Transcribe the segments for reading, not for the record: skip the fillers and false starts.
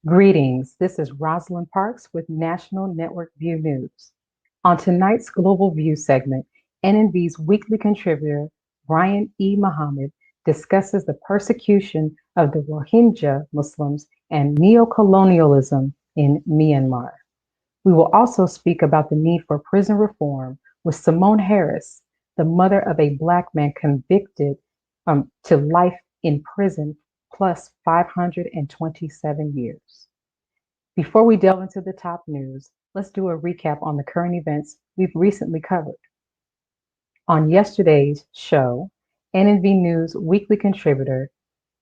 Greetings. This is Rosalind Parks with National Network View News. On tonight's Global View segment, NNV's weekly contributor, Brian E. Muhammad, discusses the persecution of the Rohingya Muslims and neo-colonialism in Myanmar. We will also speak about the need for prison reform with Simone Harris, the mother of a Black man convicted to life in prison plus 527 years. Before we delve into the top news, let's do a recap on the current events we've recently covered. On yesterday's show, NNV News weekly contributor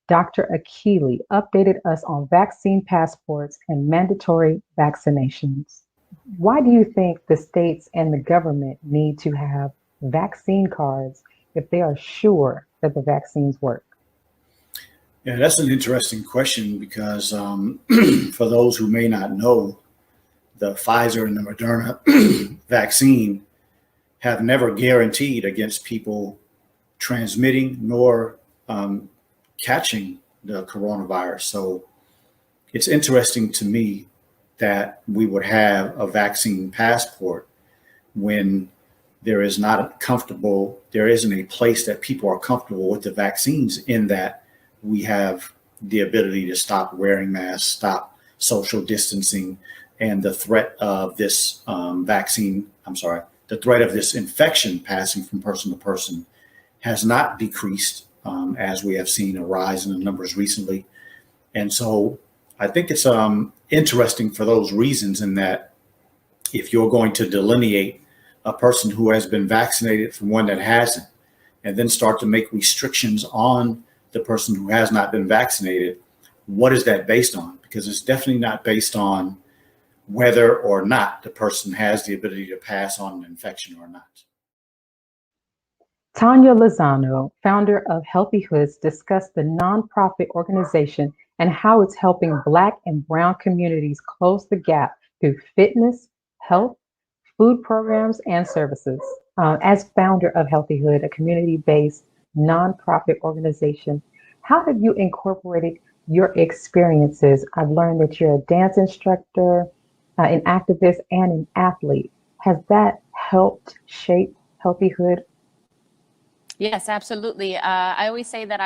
Dr. Akili updated us on vaccine passports and mandatory vaccinations. Why do you think the states and the government need to have vaccine cards if they are sure that the vaccines work? Yeah, that's an interesting question because for those who may not know, the Pfizer and the Moderna vaccine have never guaranteed against people transmitting nor catching the coronavirus. So it's interesting to me that we would have a vaccine passport when there isn't a place that people are comfortable with the vaccines, in that we have the ability to stop wearing masks, stop social distancing, and the threat of this the threat of this infection passing from person to person has not decreased, as we have seen a rise in the numbers recently. And so I think it's interesting for those reasons, in that if you're going to delineate a person who has been vaccinated from one that hasn't, and then start to make restrictions on the person who has not been vaccinated, what is that based on? Because it's definitely not based on whether or not the person has the ability to pass on an infection or not. Tanya Lozano, founder of Healthy Hoods, discussed the nonprofit organization and how it's helping Black and Brown communities close the gap through fitness, health, food programs, and services. As founder of Healthy Hood, a community-based nonprofit organization, how have you incorporated your experiences? I've learned that you're a dance instructor, an activist, and an athlete. Has that helped shape Healthy Hood? Yes, absolutely. I always say that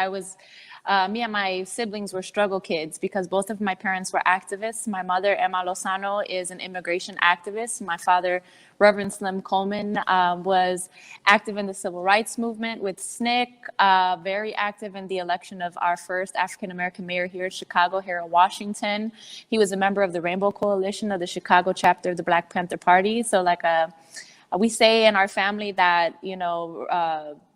me and my siblings were struggle kids because both of my parents were activists. My mother, Emma Lozano, is an immigration activist. My father, Reverend Slim Coleman, was active in the civil rights movement with SNCC, very active in the election of our first African-American mayor here in Chicago, Harold Washington. He was a member of the Rainbow Coalition of the Chicago chapter of the Black Panther Party. So we say in our family that,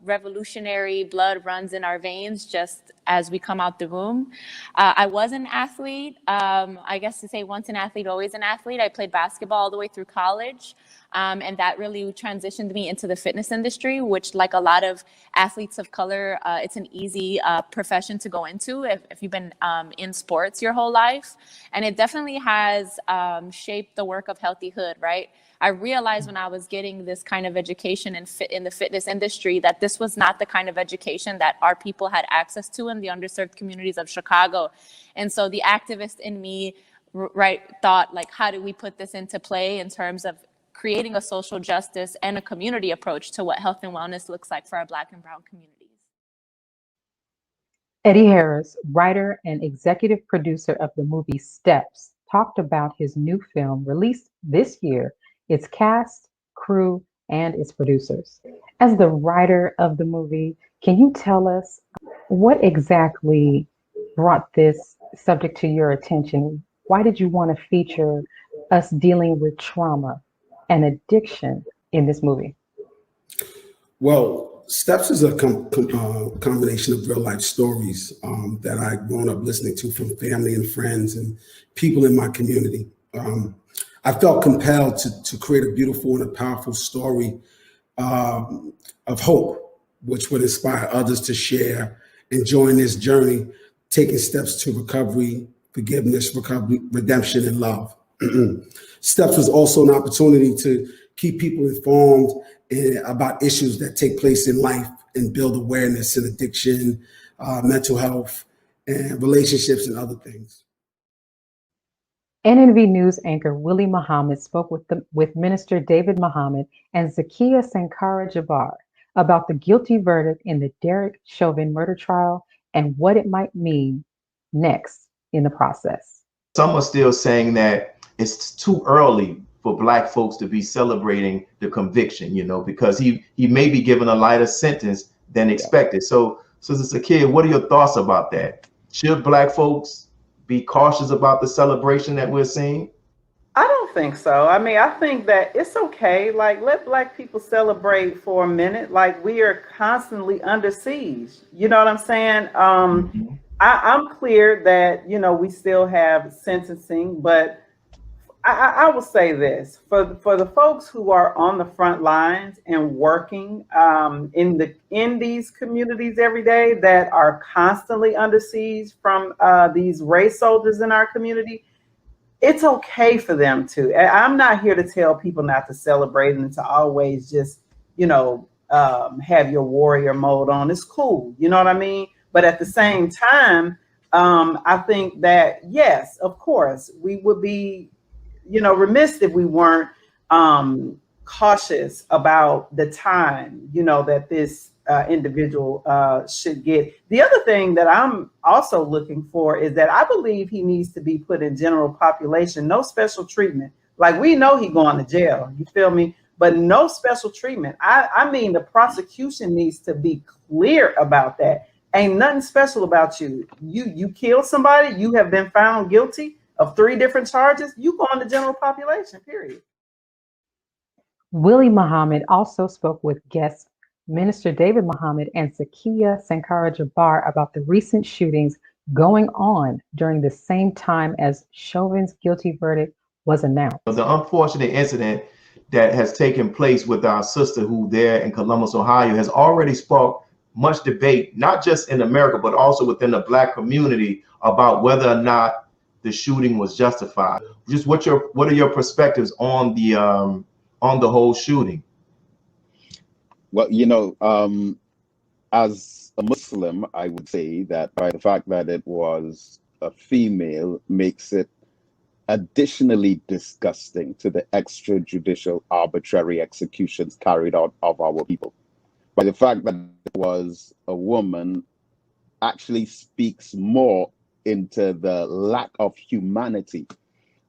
revolutionary blood runs in our veins just as we come out the womb. I was an athlete. I guess to say once an athlete, always an athlete. I played basketball all the way through college. And that really transitioned me into the fitness industry, which, like a lot of athletes of color, it's an easy profession to go into if you've been in sports your whole life. And it definitely has shaped the work of Healthy Hood, right? I realized when I was getting this kind of education in the fitness industry that this was not the kind of education that our people had access to in the underserved communities of Chicago. And so the activist in me, thought, how do we put this into play in terms of creating a social justice and a community approach to what health and wellness looks like for our Black and Brown communities. Eddie Harris, writer and executive producer of the movie Steps, talked about his new film released this year, its cast, crew, and its producers. As the writer of the movie, can you tell us what exactly brought this subject to your attention? Why did you want to feature us dealing with trauma and addiction in this movie? Well, Steps is a combination of real life stories that I've grown up listening to from family and friends and people in my community. I felt compelled to create a beautiful and a powerful story of hope, which would inspire others to share and join this journey, taking steps to recovery, forgiveness, redemption, and love. Steps was also an opportunity to keep people informed about issues that take place in life and build awareness in addiction, mental health, and relationships and other things. NNV News anchor Willie Muhammad spoke with Minister David Muhammad and Zakiya Sankara Jabbar about the guilty verdict in the Derek Chauvin murder trial and what it might mean next in the process. Some are still saying that it's too early for Black folks to be celebrating the conviction, because he may be given a lighter sentence than expected. So Sister Zakiya, what are your thoughts about that? Should Black folks be cautious about the celebration that we're seeing? I don't think so. I mean, I think that it's okay. Like, let Black people celebrate for a minute. Like, we are constantly under siege. You know what I'm saying? I'm clear that, we still have sentencing, but I will say this for the folks who are on the front lines and working in these communities every day that are constantly under siege from these race soldiers in our community. It's okay for them to. I'm not here to tell people not to celebrate and to always just, have your warrior mode on. It's cool. You know what I mean? But at the same time, I think that, yes, of course, we would be, remiss if we weren't cautious about the time, that this individual should get. The other thing that I'm also looking for is that I believe he needs to be put in general population, no special treatment. Like, we know he going to jail, you feel me? But no special treatment. I mean, the prosecution needs to be clear about that. Ain't nothing special about you. You killed somebody, you have been found guilty of 3 different charges, you go in the general population, period. Willie Muhammad also spoke with guests Minister David Muhammad and Zakiya Sankara Jabbar about the recent shootings going on during the same time as Chauvin's guilty verdict was announced. The unfortunate incident that has taken place with our sister who there in Columbus, Ohio, has already sparked much debate, not just in America, but also within the Black community about whether or not the shooting was justified. Just what are your perspectives on the whole shooting? Well, as a Muslim, I would say that by the fact that it was a female makes it additionally disgusting to the extrajudicial arbitrary executions carried out of our people. By the fact that it was a woman actually speaks more into the lack of humanity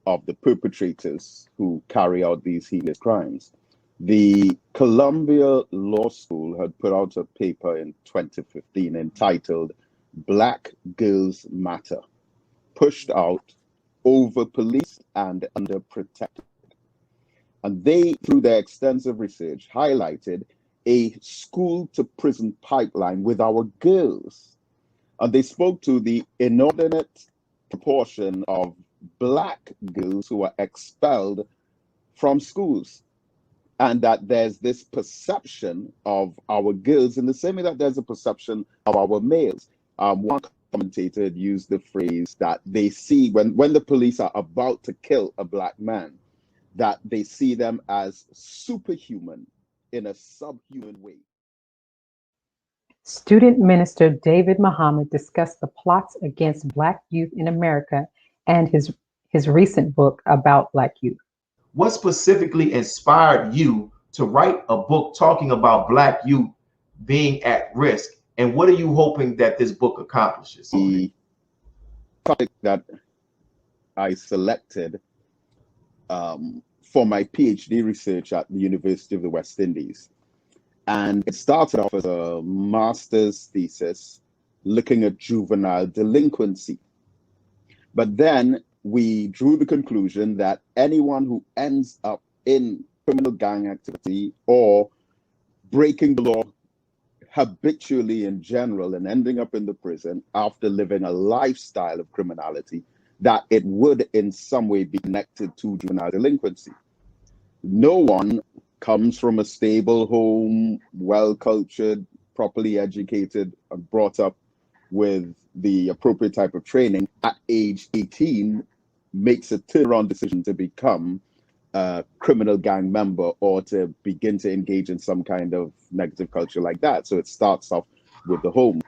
of the perpetrators who carry out these heinous crimes. The Columbia Law School had put out a paper in 2015 entitled Black Girls Matter, pushed out, over-policed and underprotected. And they, through their extensive research, highlighted a school-to-prison pipeline with our girls. And they spoke to the inordinate proportion of Black girls who are expelled from schools. And that there's this perception of our girls in the same way that there's a perception of our males. One commentator had used the phrase that they see when the police are about to kill a Black man, that they see them as superhuman in a subhuman way. Student Minister David Muhammad discussed the plots against Black youth in America and his recent book about Black youth. What specifically inspired you to write a book talking about Black youth being at risk? And what are you hoping that this book accomplishes? The topic that I selected for my PhD research at the University of the West Indies. And it started off as a master's thesis looking at juvenile delinquency. But then we drew the conclusion that anyone who ends up in criminal gang activity or breaking the law habitually in general and ending up in the prison after living a lifestyle of criminality, that it would in some way be connected to juvenile delinquency. No one comes from a stable home, well-cultured, properly educated, and brought up with the appropriate type of training at age 18 makes a turnaround decision to become a criminal gang member or to begin to engage in some kind of negative culture like that. So it starts off with the home.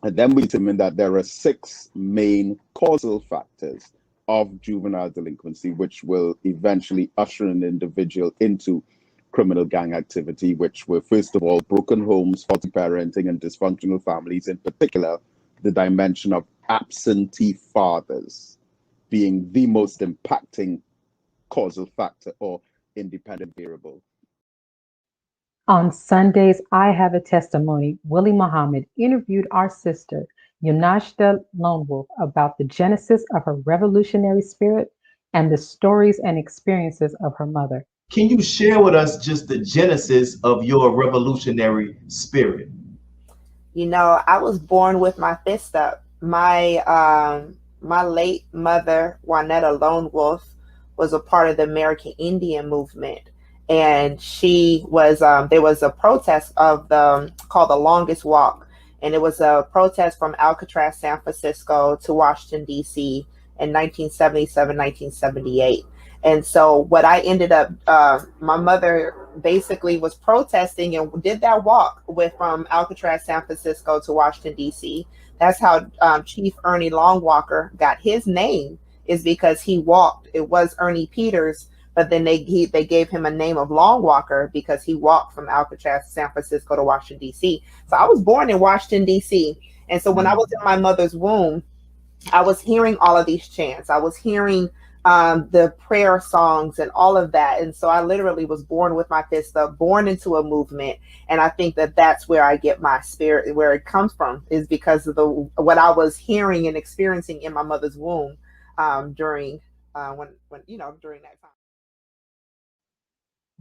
And then we determine that there are 6 main causal factors of juvenile delinquency, which will eventually usher an individual into criminal gang activity, which were, first of all, broken homes, faulty parenting, and dysfunctional families, in particular, the dimension of absentee fathers being the most impacting causal factor or independent variable. On Sunday's I Have a Testimony, Willie Muhammad interviewed our sister, Yunashda Lone Wolf, about the genesis of her revolutionary spirit and the stories and experiences of her mother. Can you share with us just the genesis of your revolutionary spirit? You know, I was born with my fist up. My late mother, Juanetta Lone Wolf, was a part of the American Indian movement. And she was, there was a protest of called the Longest Walk. And it was a protest from Alcatraz, San Francisco to Washington, D.C. in 1977, 1978. And so what I ended up, my mother basically was protesting and did that walk from Alcatraz, San Francisco to Washington, D.C. That's how Chief Ernie Longwalker got his name, is because he walked. It was Ernie Peters, but then they gave him a name of Longwalker because he walked from Alcatraz, San Francisco to Washington, D.C. So I was born in Washington, D.C. And so when I was in my mother's womb, I was hearing all of these chants. I was hearing the prayer songs and all of that. And so I literally was born with my fist up, born into a movement. And I think that that's where I get my spirit, where it comes from, is because of what I was hearing and experiencing in my mother's womb during during that time.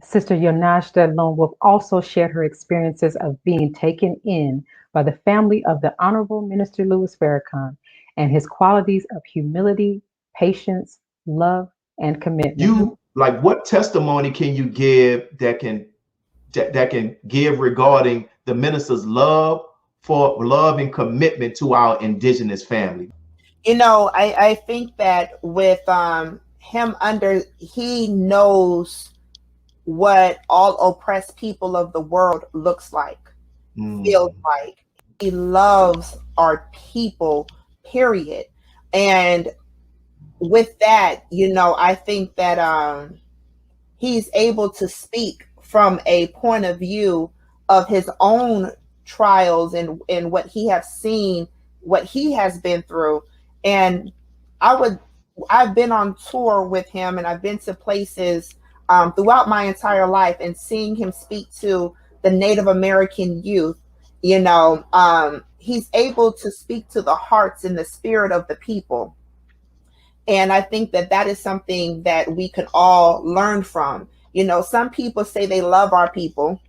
Sister Yonashda Lone Wolf also shared her experiences of being taken in by the family of the Honorable Minister Louis Farrakhan and his qualities of humility, patience, love, and commitment. What testimony can you give that can give regarding the minister's love and commitment to our indigenous family? You know, I think that with him he knows what all oppressed people of the world looks like, feels like. He loves our people, period. And with that, you know, I think that he's able to speak from a point of view of his own trials and what he has seen, what he has been through. And I've been on tour with him, and I've been to places throughout my entire life, and seeing him speak to the Native American youth, you know, he's able to speak to the hearts and the spirit of the people. And I think that that is something that we can all learn from. You know, some people say they love our people,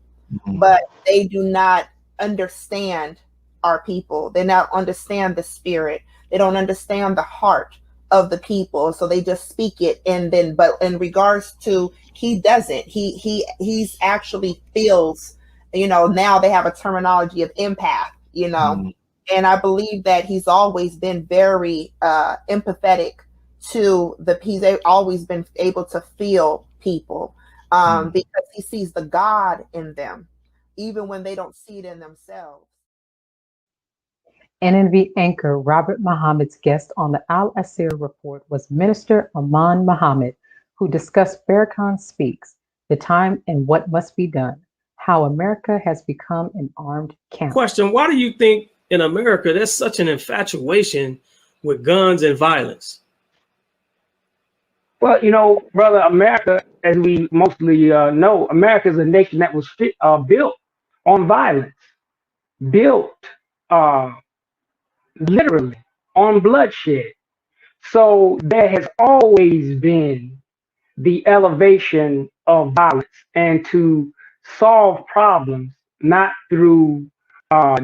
but they do not understand our people. They don't understand the spirit. They don't understand the heart of the people. So they just speak it. And then, but in regards to, he doesn't. He's actually feels, you know, now they have a terminology of empath, you know. And I believe that he's always been very empathetic to he's always been able to feel people because he sees the God in them, even when they don't see it in themselves. NNV anchor Robert Muhammad's guest on the Al Asir Report was Minister Aman Muhammad, who discussed Farrakhan Speaks, the time and what must be done, how America has become an armed camp. Question: why do you think in America there's such an infatuation with guns and violence? Well, you know, brother, America, as we mostly know, America is a nation that was built on violence, built literally on bloodshed. So there has always been the elevation of violence, and to solve problems not through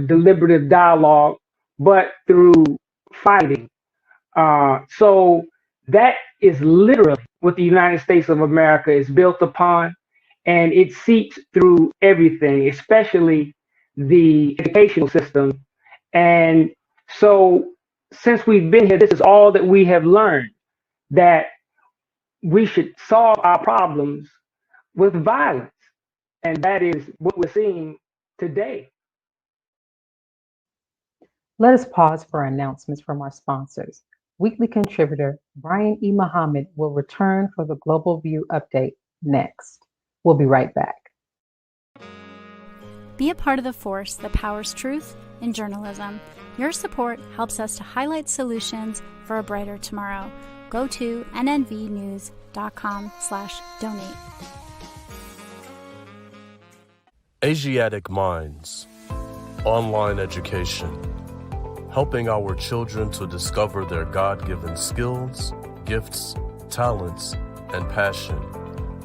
deliberative dialogue, but through fighting. So that is literally what the United States of America is built upon, and it seeps through everything, especially the educational system. And so since we've been here, this is all that we have learned, that we should solve our problems with violence. And that is what we're seeing today. Let us pause for announcements from our sponsors. Weekly contributor Brian E. Muhammad will return for the Global View update next. We'll be right back. Be a part of the force that powers truth in journalism. Your support helps us to highlight solutions for a brighter tomorrow. Go to nnvnews.com/donate. Asiatic Minds, online education, helping our children to discover their God-given skills, gifts, talents, and passion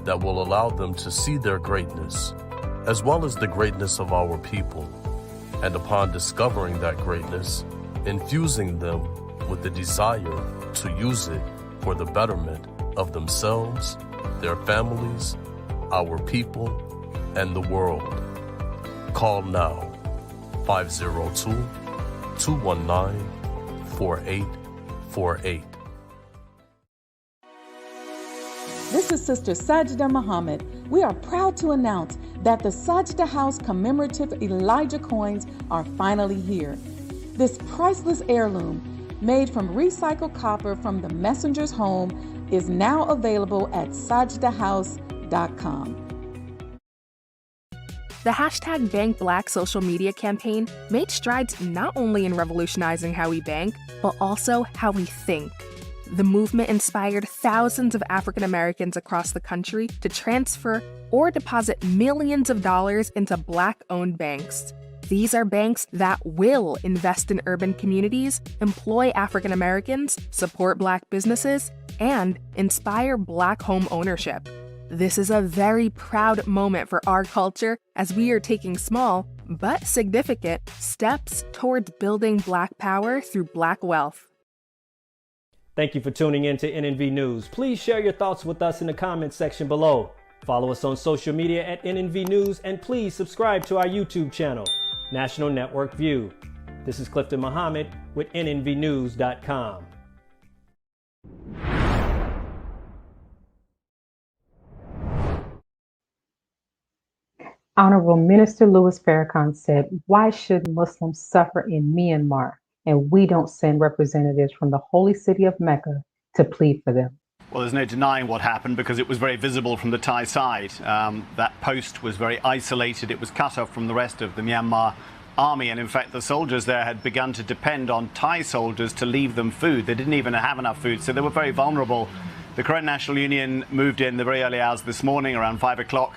that will allow them to see their greatness, as well as the greatness of our people, and upon discovering that greatness, infusing them with the desire to use it for the betterment of themselves, their families, our people, and the world. Call now, 502-219-4848. This is Sister Sajda Muhammad. We are proud to announce that the Sajda House commemorative Elijah coins are finally here. This priceless heirloom, made from recycled copper from the messenger's home, is now available at sajdahouse.com. The hashtag #BankBlack social media campaign made strides not only in revolutionizing how we bank, but also how we think. The movement inspired thousands of African Americans across the country to transfer or deposit millions of dollars into Black-owned banks. These are banks that will invest in urban communities, employ African Americans, support Black businesses, and inspire Black home ownership. This is a very proud moment for our culture as we are taking small, but significant, steps towards building Black power through Black wealth. Thank you for tuning in to NNV News. Please share your thoughts with us in the comments section below. Follow us on social media at NNV News, and please subscribe to our YouTube channel, National Network View. This is Clifton Muhammad with nnvnews.com. Honorable Minister Louis Farrakhan said, "Why should Muslims suffer in Myanmar and we don't send representatives from the holy city of Mecca to plead for them?" Well, there's no denying what happened because it was very visible from the Thai side. That post was very isolated. It was cut off from the rest of the Myanmar army. And in fact, the soldiers there had begun to depend on Thai soldiers to leave them food. They didn't even have enough food, so they were very vulnerable. The Karen National Union moved in the very early hours this morning, around 5 o'clock.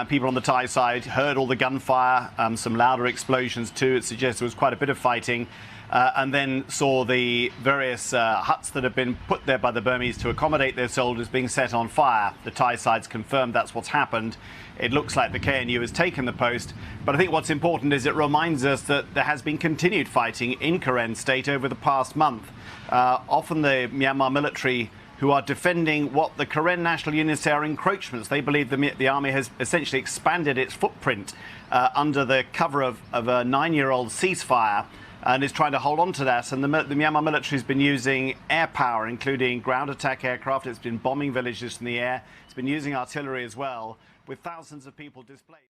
People on the Thai side heard all the gunfire, some louder explosions too. It suggests there was quite a bit of fighting. And then saw the various huts that have been put there by the Burmese to accommodate their soldiers being set on fire. The Thai side's confirmed that's what's happened. It looks like the KNU has taken the post. But I think what's important is it reminds us that there has been continued fighting in Karen State over the past month. Often the Myanmar military who are defending what the Karen National Union say are encroachments. They believe the army has essentially expanded its footprint under the cover of a 9-year-old ceasefire, and is trying to hold on to that. And the Myanmar military has been using air power, including ground attack aircraft. It's been bombing villages from the air. It's been using artillery as well, with thousands of people displaced.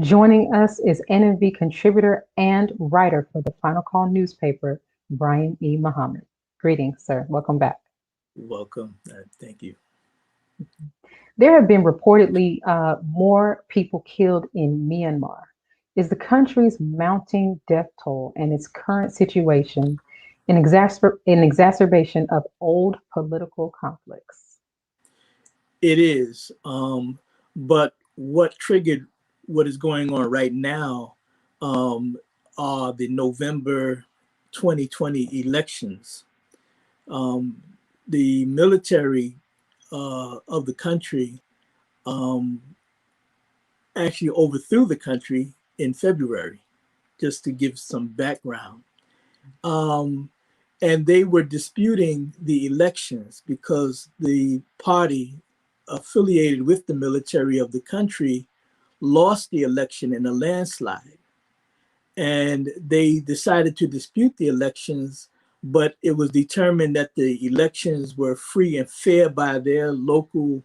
Joining us is NNV contributor and writer for the Final Call newspaper, Brian E. Muhammad. Greetings, sir. Welcome back. Welcome. Thank you. There have been reportedly more people killed in Myanmar. Is the country's mounting death toll and its current situation an exacerbation of old political conflicts? It is. But what triggered what is going on right now are the November 2020 elections. The military of the country actually overthrew the country in February, just to give some background. And they were disputing the elections because the party affiliated with the military of the country lost the election in a landslide. And they decided to dispute the elections, but it was determined that the elections were free and fair by their local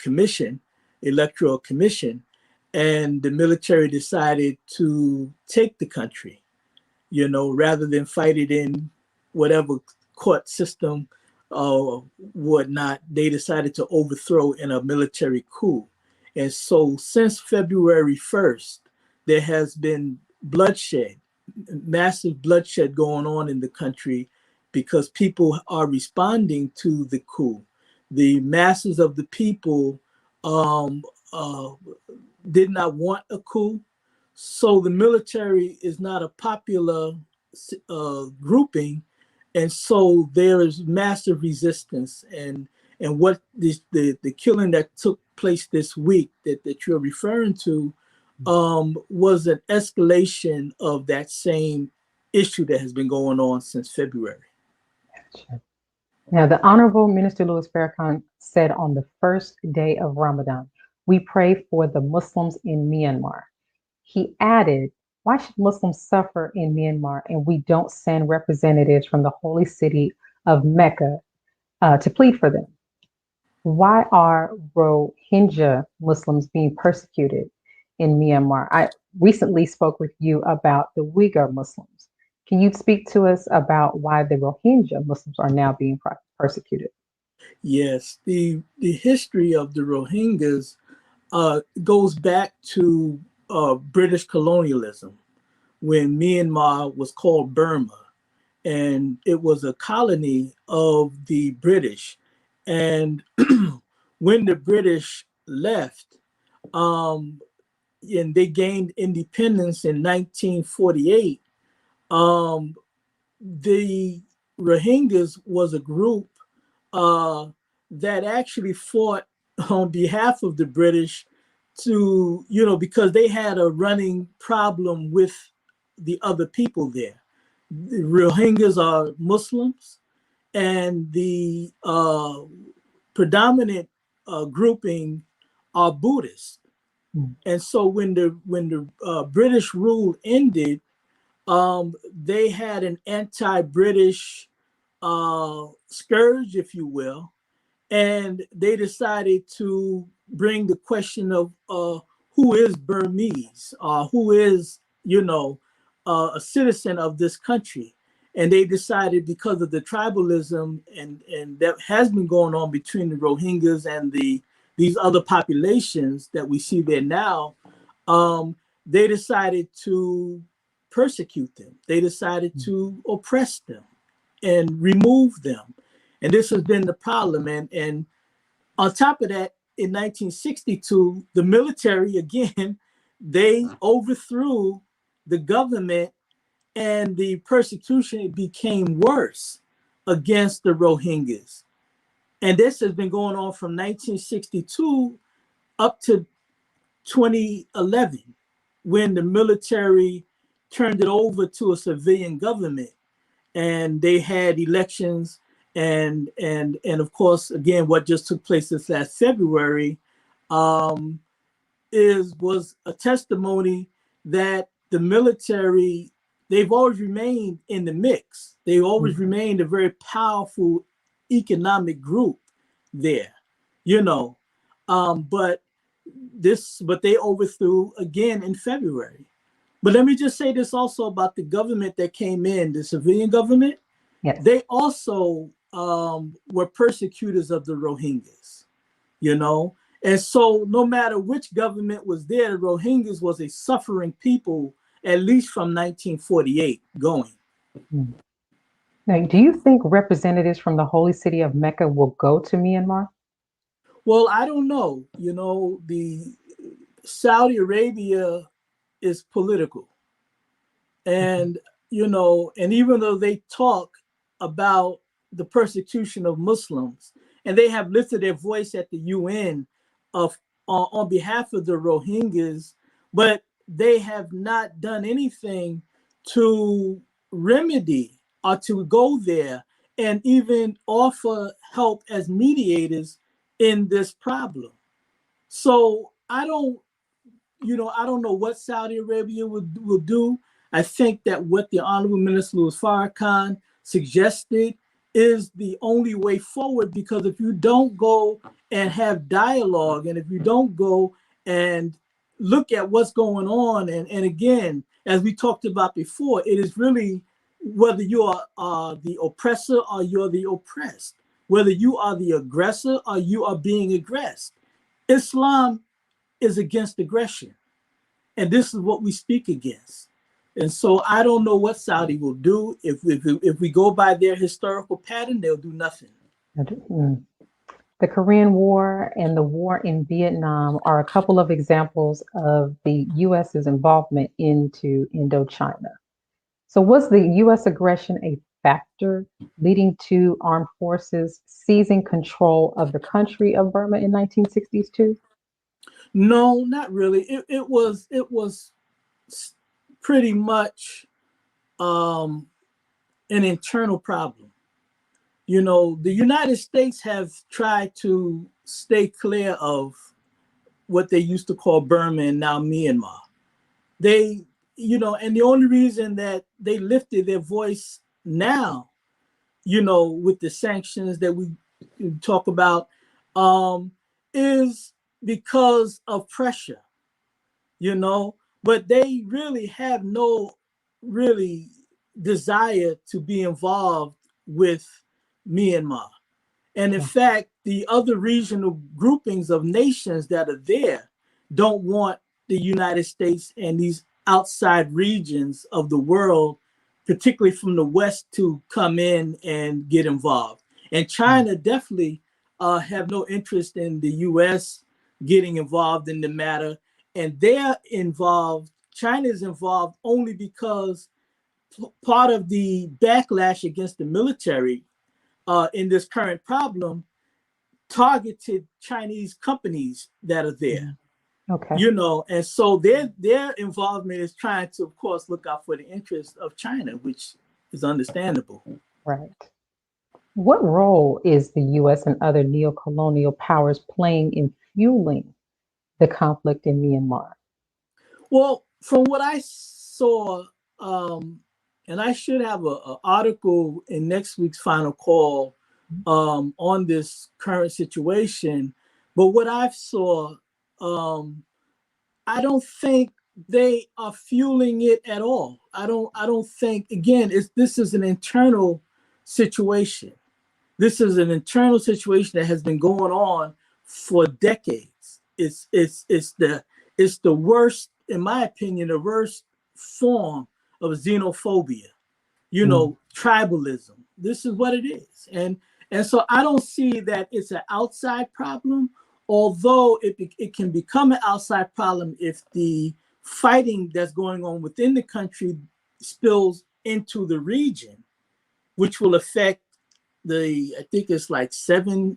commission, electoral commission, and the military decided to take the country, rather than fight it in whatever court system whatnot, they decided to overthrow in a military coup. And so since February 1st, there has been bloodshed, massive bloodshed going on in the country because people are responding to the coup. The masses of the people did not want a coup. So the military is not a popular grouping. And so there is massive resistance. And what the killing that took place this week that you're referring to was an escalation of that same issue that has been going on since February. Now, the Honorable Minister Louis Farrakhan said on the first day of Ramadan, we pray for the Muslims in Myanmar. He added, why should Muslims suffer in Myanmar and we don't send representatives from the holy city of Mecca to plead for them? Why are Rohingya Muslims being persecuted in Myanmar? I recently spoke with you about the Uyghur Muslims. Can you speak to us about why the Rohingya Muslims are now being persecuted? Yes, the history of the Rohingyas goes back to British colonialism, when Myanmar was called Burma, and it was a colony of the British. And when the British left, and they gained independence in 1948, the Rohingyas was a group that actually fought on behalf of the British to, because they had a running problem with the other people there. The Rohingyas are Muslims, and the predominant grouping are Buddhist. And so when the British rule ended, they had an anti-British scourge, if you will, and they decided to bring the question of who is Burmese, who is, a citizen of this country. And they decided, because of the tribalism and that has been going on between the Rohingyas and these other populations that we see there now, they decided to persecute them. They decided to oppress them and remove them. And this has been the problem. And on top of that, in 1962, the military, again, they overthrew the government, and the persecution became worse against the Rohingyas. And this has been going on from 1962 up to 2011, when the military turned it over to a civilian government, and they had elections. And of course, again, what just took place this last February was a testimony that the military, they've always remained in the mix. They always remained a very powerful economic group there, but they overthrew again in February. But let me just say this also about the government that came in, the civilian government. Yes. They also were persecutors of the Rohingyas, And so no matter which government was there, the Rohingyas was a suffering people, at least from 1948 going. Now, do you think representatives from the holy city of Mecca will go to Myanmar? Well, I don't know. The Saudi Arabia is political. And, and even though they talk about the persecution of Muslims, and they have lifted their voice at the UN on behalf of the Rohingyas, but they have not done anything to remedy or to go there and even offer help as mediators in this problem. So I don't know what Saudi Arabia will do. I think that what the Honorable Minister Louis Farrakhan suggested is the only way forward, because if you don't go and have dialogue, and if you don't go and look at what's going on, and again, as we talked about before, it is really whether you are the oppressor or you're the oppressed, whether you are the aggressor or you are being aggressed. Islam is against aggression. And this is what we speak against. And so I don't know what Saudi will do. If we go by their historical pattern, they'll do nothing. The Korean War and the war in Vietnam are a couple of examples of the US's involvement into Indochina. So was the US aggression a factor leading to armed forces seizing control of the country of Burma in 1960s too? No, not really. It was pretty much an internal problem. You know, the United States have tried to stay clear of what they used to call Burma and now Myanmar. They, you know, and the only reason that they lifted their voice now, you know, with the sanctions that we talk about, is because of pressure, you know, but they really have no really desire to be involved with Myanmar. And in fact, the other regional groupings of nations that are there don't want the United States and these outside regions of the world, particularly from the West, to come in and get involved. And China definitely have no interest in the US getting involved in the matter. And they're involved, China is involved only because part of the backlash against the military in this current problem targeted Chinese companies that are there. Okay. You know, and so their involvement is trying to, of course, look out for the interests of China, which is understandable. Right. What role is the US and other neo-colonial powers playing in fueling the conflict in Myanmar? Well, from what I saw, and I should have an article in next week's final call on this current situation, but what I saw, I don't think they are fueling it at all. I don't think, again, this is an internal situation. This is an internal situation that has been going on for decades. It's the worst, in my opinion, the worst form of xenophobia, you know, tribalism. This is what it is. And so I don't see that it's an outside problem, although it can become an outside problem if the fighting that's going on within the country spills into the region, which will affect I think it's like 7,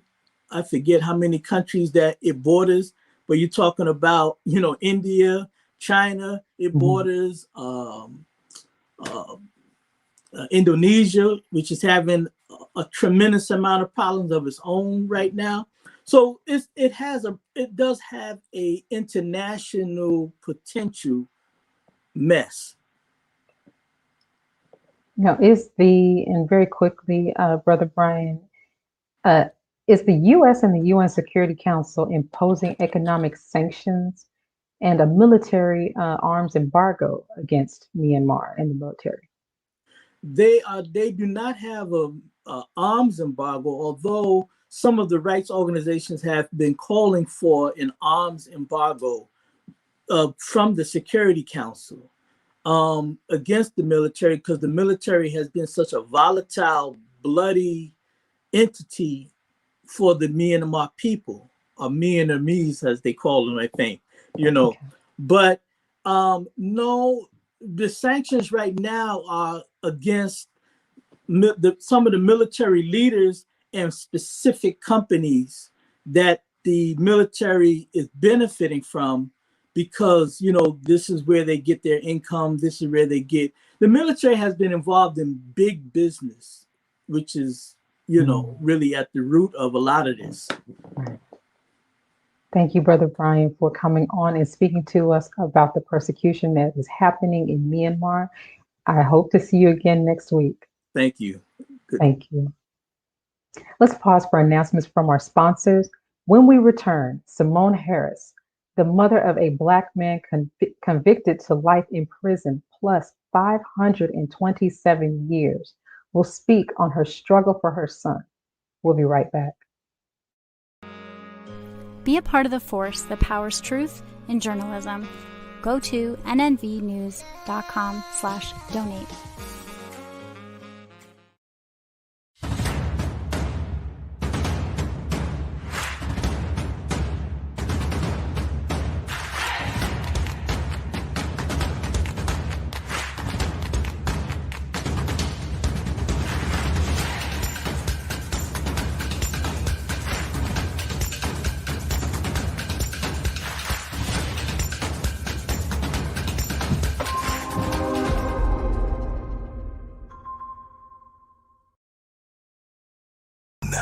I forget how many countries that it borders, but you're talking about, you know, India, China, it borders, Indonesia, which is having a tremendous amount of problems of its own right now. So it does have a international potential mess. Now, and very quickly, Brother Brian, is the US and the UN Security Council imposing economic sanctions and a military arms embargo against Myanmar and the military? They do not have a arms embargo, although some of the rights organizations have been calling for an arms embargo from the Security Council against the military, because the military has been such a volatile, bloody entity for the Myanmar people, or Myanmarese as they call them, I think, you know. Okay. But no, the sanctions right now are against some of the military leaders and specific companies that the military is benefiting from, because, you know, this is where they get their income. This is where the military has been involved in big business, which is, you know, really at the root of a lot of this. Thank you, Brother Brian, for coming on and speaking to us about the persecution that is happening in Myanmar. I hope to see you again next week. Thank you. Good. Thank you. Let's pause for announcements from our sponsors. When we return, Simone Harris, the mother of a Black man convicted to life in prison plus 527 years, will speak on her struggle for her son. We'll be right back. Be a part of the force that powers truth in journalism. Go to nnvnews.com/donate.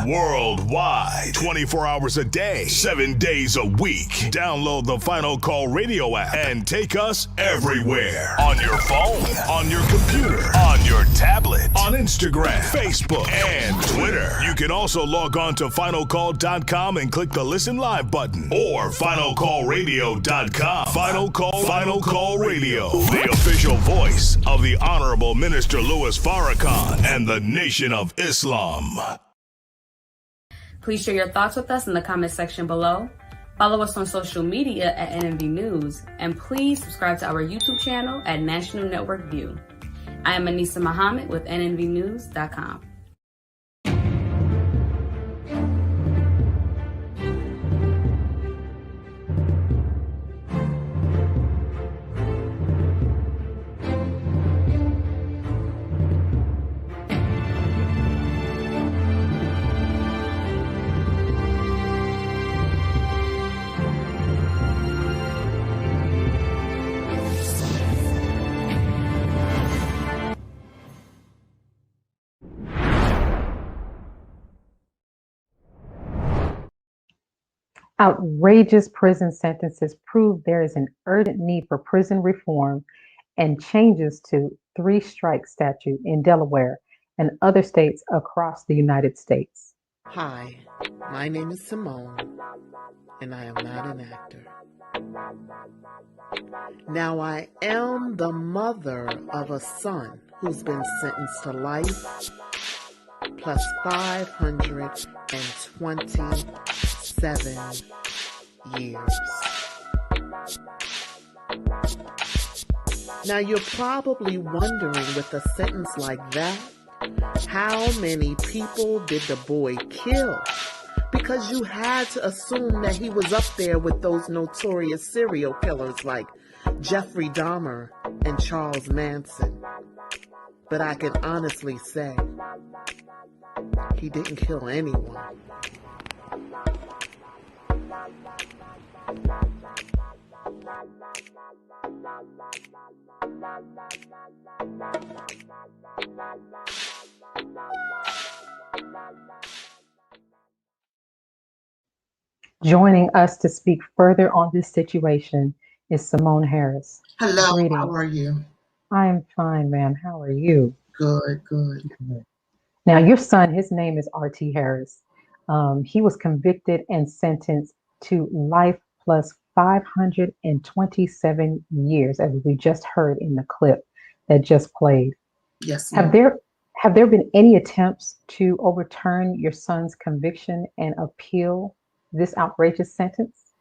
Worldwide, 24 hours a day, 7 days a week. Download the Final Call Radio app and take us everywhere. On your phone, on your computer, on your tablet, on Instagram, Facebook, and Twitter. You can also log on to finalcall.com and click the Listen Live button or finalcallradio.com. Final Call Radio, the official voice of the Honorable Minister Louis Farrakhan and the Nation of Islam. Please share your thoughts with us in the comment section below. Follow us on social media at NNV News, and please subscribe to our YouTube channel at National Network View. I am Anissa Muhammad with nnvnews.com. Outrageous prison sentences prove there is an urgent need for prison reform and changes to 3-strike statute in Delaware and other states across the United States. Hi, my name is Simone, and I am not an actor. Now, I am the mother of a son who's been sentenced to life plus 527 years. Now, you're probably wondering, with a sentence like that, how many people did the boy kill? Because you had to assume that he was up there with those notorious serial killers like Jeffrey Dahmer and Charles Manson. But I can honestly say, he didn't kill anyone. Joining us to speak further on this situation is Simone Harris. Hello, Greetings. How are you? I am fine, ma'am. How are you? Good. Now, your son, his name is R.T. Harris. He was convicted and sentenced to life plus 527 years, as we just heard in the clip that just played. Yes. Have there been any attempts to overturn your son's conviction and appeal this outrageous sentence?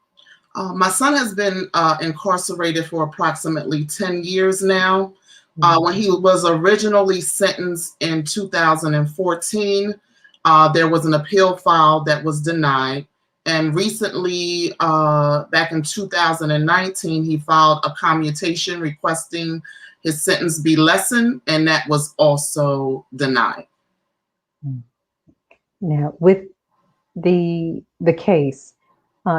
My son has been incarcerated for approximately 10 years now. When he was originally sentenced in 2014, there was an appeal filed that was denied. And recently, back in 2019, he filed a commutation requesting his sentence be lessened, and that was also denied. Now, with the case,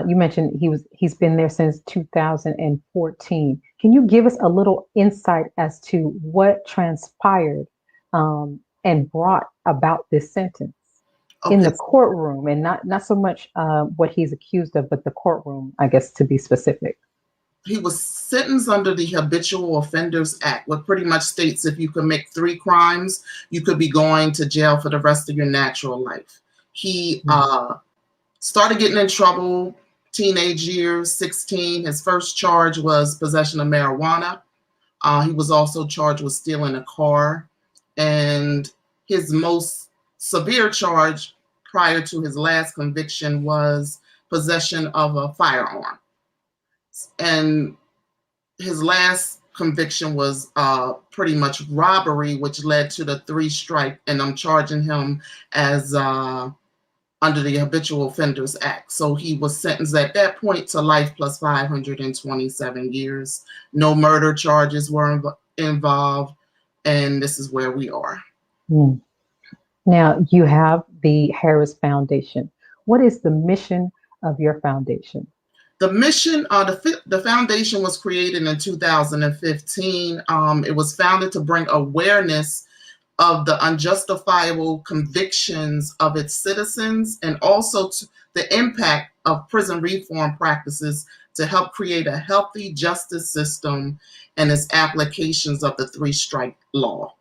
you mentioned he's been there since 2014. Can you give us a little insight as to what transpired and brought about this sentence in the courtroom, and not so much what he's accused of, but the courtroom, I guess, to be specific? He was sentenced under the Habitual Offenders Act, what pretty much states if you commit 3 crimes, you could be going to jail for the rest of your natural life. He started getting in trouble teenage years, 16. His first charge was possession of marijuana. He was also charged with stealing a car. And his most severe charge prior to his last conviction was possession of a firearm. And his last conviction was pretty much robbery, which led to the 3-strike, and I'm charging him as under the Habitual Offenders Act. So he was sentenced at that point to life plus 527 years. No murder charges were involved, and this is where we are. Now, you have the Harris Foundation. What is the mission of your foundation? The mission, the foundation was created in 2015. It was founded to bring awareness of the unjustifiable convictions of its citizens, and also to the impact of prison reform practices to help create a healthy justice system and its applications of the 3-strike law.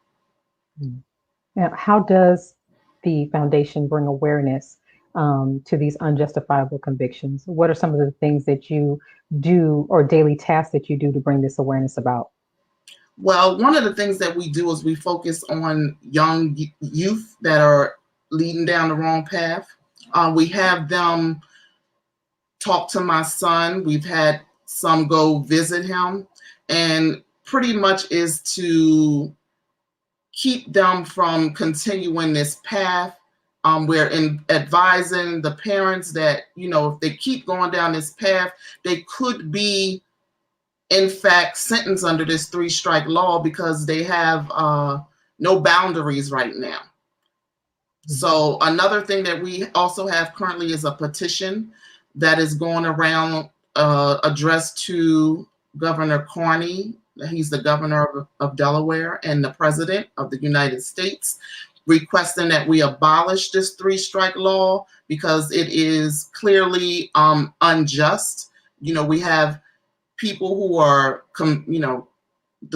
Now, how does the foundation bring awareness to these unjustifiable convictions? What are some of the things that you do or daily tasks that you do to bring this awareness about? Well, one of the things that we do is we focus on young youth that are leading down the wrong path. We have them talk to my son. We've had some go visit him, and pretty much is to keep them from continuing this path. We're advising the parents that, if they keep going down this path, they could be, in fact, sentenced under this 3-strike law because they have no boundaries right now. So another thing that we also have currently is a petition that is going around addressed to Governor Carney. He's the governor of Delaware and the president of the United States, requesting that we abolish this 3-strike law because it is clearly unjust. We have people who are, the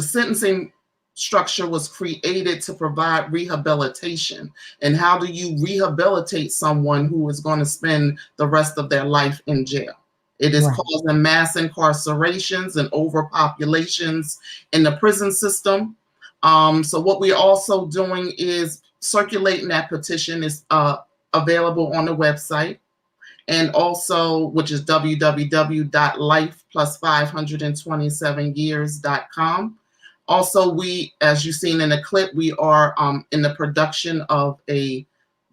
sentencing structure was created to provide rehabilitation. And how do you rehabilitate someone who is going to spend the rest of their life in jail? It is causing mass incarcerations and overpopulations in the prison system. So what we're also doing is circulating that petition. Is available on the website, and also, which is www.lifeplus527years.com. Also, we, as you've seen in the clip, we are in the production of a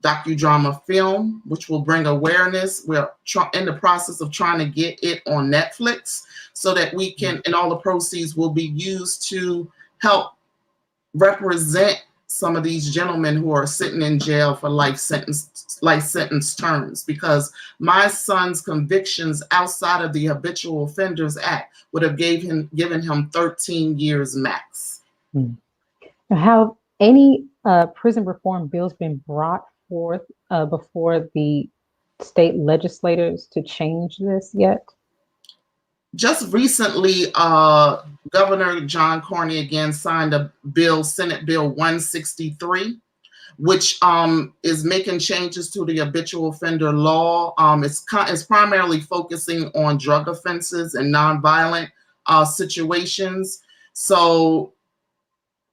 docudrama film, which will bring awareness. We're in the process of trying to get it on Netflix so that we can, and all the proceeds will be used to help represent some of these gentlemen who are sitting in jail for life sentence terms, because my son's convictions outside of the Habitual Offenders Act would have given him 13 years max. Have any prison reform bills been brought forth before the state legislators to change this yet? Just recently, Governor John Carney again signed a bill, Senate Bill 163, which is making changes to the habitual offender law. It's primarily focusing on drug offenses and nonviolent situations. So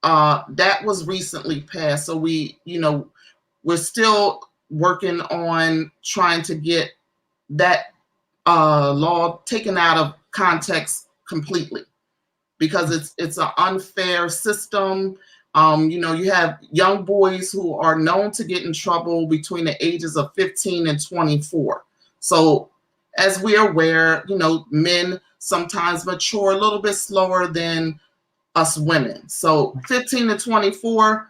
that was recently passed. So we're still working on trying to get that law taken out of context completely, because it's an unfair system. You have young boys who are known to get in trouble between the ages of 15 and 24. So as we're aware, men sometimes mature a little bit slower than us women. So 15 to 24,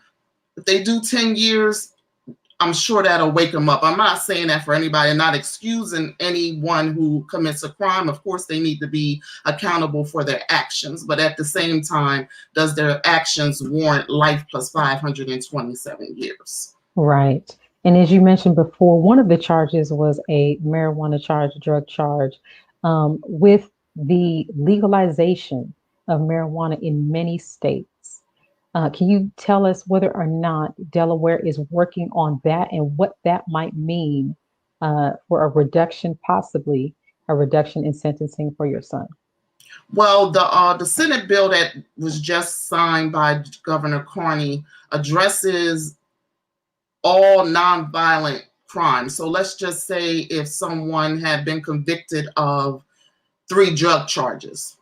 if they do 10 years, I'm sure that'll wake them up. I'm not saying that for anybody. I'm not excusing anyone who commits a crime. Of course, they need to be accountable for their actions. But at the same time, does their actions warrant life plus 527 years? Right. And as you mentioned before, one of the charges was a marijuana charge, drug charge. With the legalization of marijuana in many states, can you tell us whether or not Delaware is working on that and what that might mean for a reduction, possibly a reduction in sentencing for your son? Well, the Senate bill that was just signed by Governor Carney addresses all nonviolent crimes. So let's just say if someone had been convicted of 3 drug charges,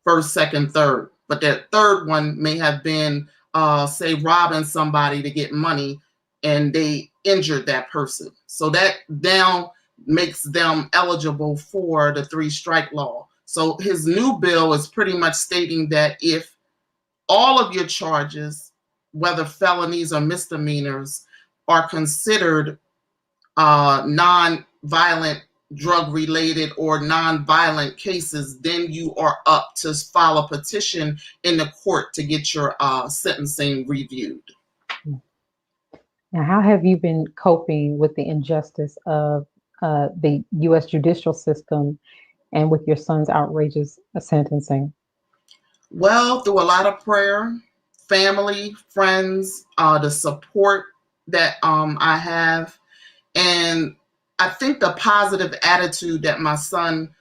first, second, third, but that third one may have been, say, robbing somebody to get money, and they injured that person. So that now makes them eligible for the 3-strike law. So his new bill is pretty much stating that if all of your charges, whether felonies or misdemeanors, are considered non-violent drug-related or non-violent cases, then you are up to file a petition in the court to get your sentencing reviewed. Now, how have you been coping with the injustice of the U.S. judicial system and with your son's outrageous sentencing? Well, through a lot of prayer, family, friends, the support that I have, and I think the positive attitude that my son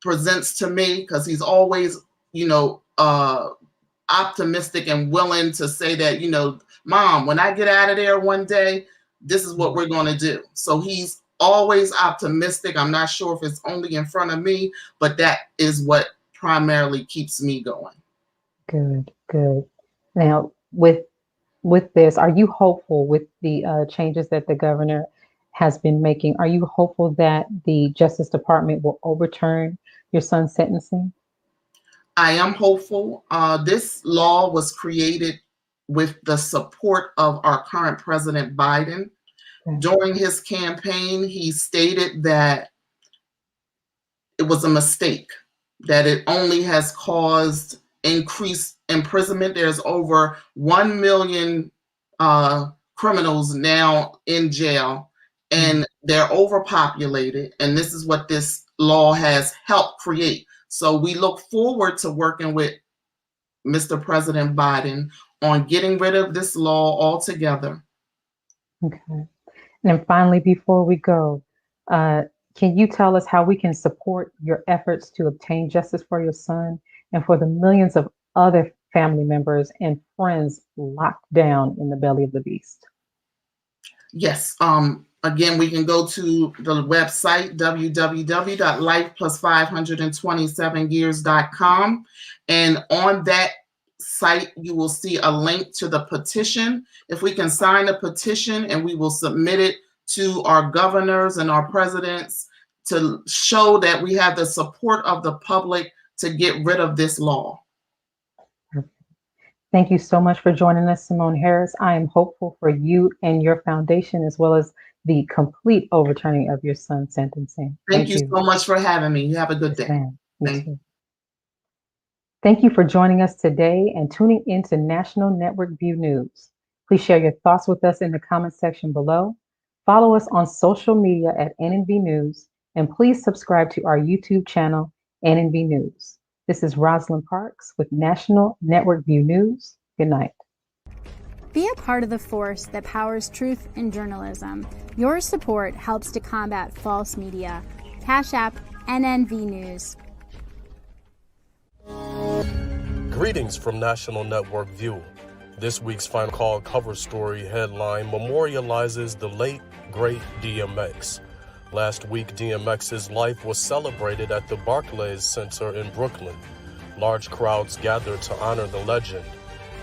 presents to me, because he's always, optimistic and willing to say that, Mom, when I get out of there one day, this is what we're going to do. So he's always optimistic. I'm not sure if it's only in front of me, but that is what primarily keeps me going. Good, good. Now, with this, are you hopeful with the changes that the governor has been making? Are you hopeful that the Justice Department will overturn your son's sentencing? I am hopeful. This law was created with the support of our current President Biden. During his campaign, he stated that it was a mistake, that it only has caused increased imprisonment. There's over 1 million criminals now in jail, and they're overpopulated. And this is what this law has helped create. So we look forward to working with Mr. President Biden on getting rid of this law altogether. Okay. And then finally, before we go, can you tell us how we can support your efforts to obtain justice for your son and for the millions of other family members and friends locked down in the belly of the beast? Yes. Again, we can go to the website, www.life+527years.com. And on that site, you will see a link to the petition. If we can sign a petition, and we will submit it to our governors and our presidents to show that we have the support of the public to get rid of this law. Thank you so much for joining us, Simone Harris. I am hopeful for you and your foundation, as well as the complete overturning of your son's sentencing. Thank you so much for having me. You have a good day. Thank you. Thank you for joining us today and tuning into National Network View News. Please share your thoughts with us in the comment section below. Follow us on social media at NNV News, and please subscribe to our YouTube channel, NNV News. This is Rosalind Parks with National Network View News. Good night. Be a part of the force that powers truth in journalism. Your support helps to combat false media. Cash App, NNV News. Greetings from National Network View. This week's Final Call cover story headline memorializes the late, great DMX. Last week, DMX's life was celebrated at the Barclays Center in Brooklyn. Large crowds gathered to honor the legend.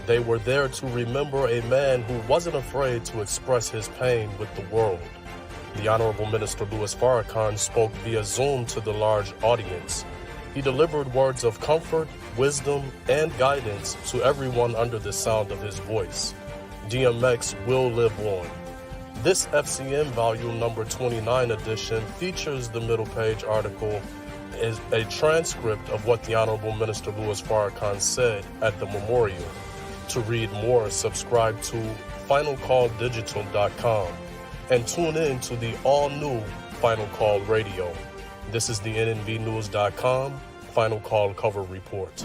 They were there to remember a man who wasn't afraid to express his pain with the world. The Honorable Minister Louis Farrakhan spoke via Zoom to the large audience. He delivered words of comfort, wisdom, and guidance to everyone under the sound of his voice. DMX will live on. This FCM volume number 29 edition features the middle page article is a transcript of what the Honorable Minister Louis Farrakhan said at the memorial. To read more, subscribe to finalcalldigital.com and tune in to the all-new Final Call Radio. This is the NNVnews.com Final Call cover report.